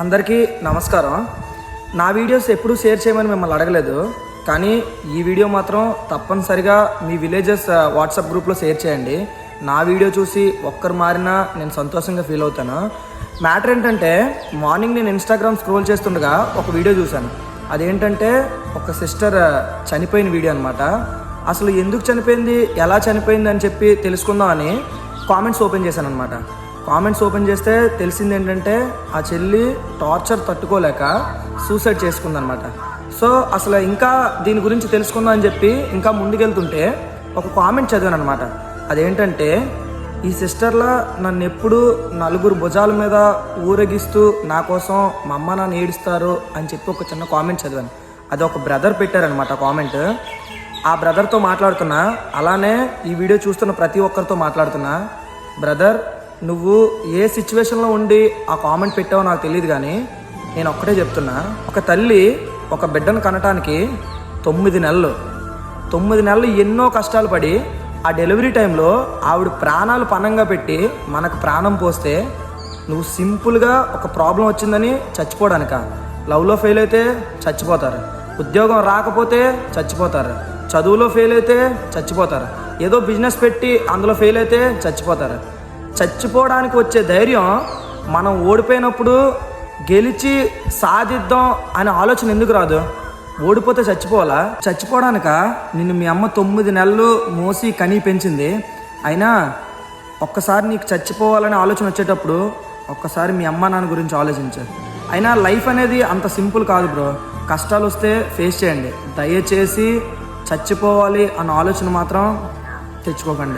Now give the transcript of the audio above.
అందరికీ నమస్కారం. నా వీడియోస్ ఎప్పుడూ షేర్ చేయమని మిమ్మల్ని అడగలేదు, కానీ ఈ వీడియో మాత్రం తప్పనిసరిగా మీ విలేజెస్ వాట్సాప్ గ్రూప్లో షేర్ చేయండి. నా వీడియో చూసి ఒక్కరు మారినా నేను సంతోషంగా ఫీల్ అవుతాను. మ్యాటర్ ఏంటంటే, మార్నింగ్ నేను ఇన్స్టాగ్రామ్ స్క్రోల్ చేస్తుండగా ఒక వీడియో చూశాను. అదేంటంటే ఒక సిస్టర్ చనిపోయిన వీడియో అనమాట. అసలు ఎందుకు చనిపోయింది, ఎలా చనిపోయింది అని చెప్పి తెలుసుకుందామని కామెంట్స్ ఓపెన్ చేశాను అనమాట. కామెంట్స్ ఓపెన్ చేస్తే తెలిసింది ఏంటంటే, ఆ చెల్లి టార్చర్ తట్టుకోలేక సూసైడ్ చేసుకుందనమాట. సో అసలు ఇంకా దీని గురించి తెలుసుకుందాం అని చెప్పి ఇంకా ముందుకెళ్తుంటే ఒక కామెంట్ చదివాను అనమాట. అదేంటంటే, ఈ సిస్టర్లా నన్ను ఎప్పుడు నలుగురు భుజాల మీద ఊరేగిస్తూ నా కోసం మా అమ్మ నాన్న ఏడుస్తారు అని చెప్పి ఒక చిన్న కామెంట్ చదివాను. అది ఒక బ్రదర్ పెట్టారనమాట కామెంట్. ఆ బ్రదర్తో మాట్లాడుతున్నా, అలానే ఈ వీడియో చూస్తున్న ప్రతి ఒక్కరితో మాట్లాడుతున్నా. బ్రదర్, నువ్వు ఏ సిచ్యువేషన్లో ఉండి ఆ కామెంట్ పెట్టావో నాకు తెలియదు, కానీ నేను ఒక్కటే చెప్తున్నా. ఒక తల్లి ఒక బిడ్డను కనటానికి 9 నెలలు ఎన్నో కష్టాలు పడి ఆ డెలివరీ టైంలో ఆవిడ ప్రాణాలు పణంగా పెట్టి మనకు ప్రాణం పోస్తే నువ్వు సింపుల్గా ఒక ప్రాబ్లం వచ్చిందని చచ్చిపోవడానిక? లవ్లో ఫెయిల్ అయితే చచ్చిపోతారు, ఉద్యోగం రాకపోతే చచ్చిపోతారు, చదువులో ఫెయిల్ అయితే చచ్చిపోతారు, ఏదో బిజినెస్ పెట్టి అందులో ఫెయిల్ అయితే చచ్చిపోతారు. చచ్చిపోవడానికి వచ్చే ధైర్యం మనం ఓడిపోయినప్పుడు గెలిచి సాధిద్దాం అనే ఆలోచన ఎందుకు రాదు? ఓడిపోతే చచ్చిపోవాలా? చచ్చిపోవడానిక నిన్ను మీ అమ్మ 9 నెలలు మోసి కనీ పెంచింది. అయినా ఒక్కసారి నీకు చచ్చిపోవాలనే ఆలోచన వచ్చేటప్పుడు ఒక్కసారి మీ అమ్మ నాన్న గురించి ఆలోచించారు. అయినా లైఫ్ అనేది అంత సింపుల్ కాదు బ్రో. కష్టాలు వస్తే ఫేస్ చేయండి, దయచేసి చచ్చిపోవాలి అన్న ఆలోచన మాత్రం తెచ్చుకోకండి.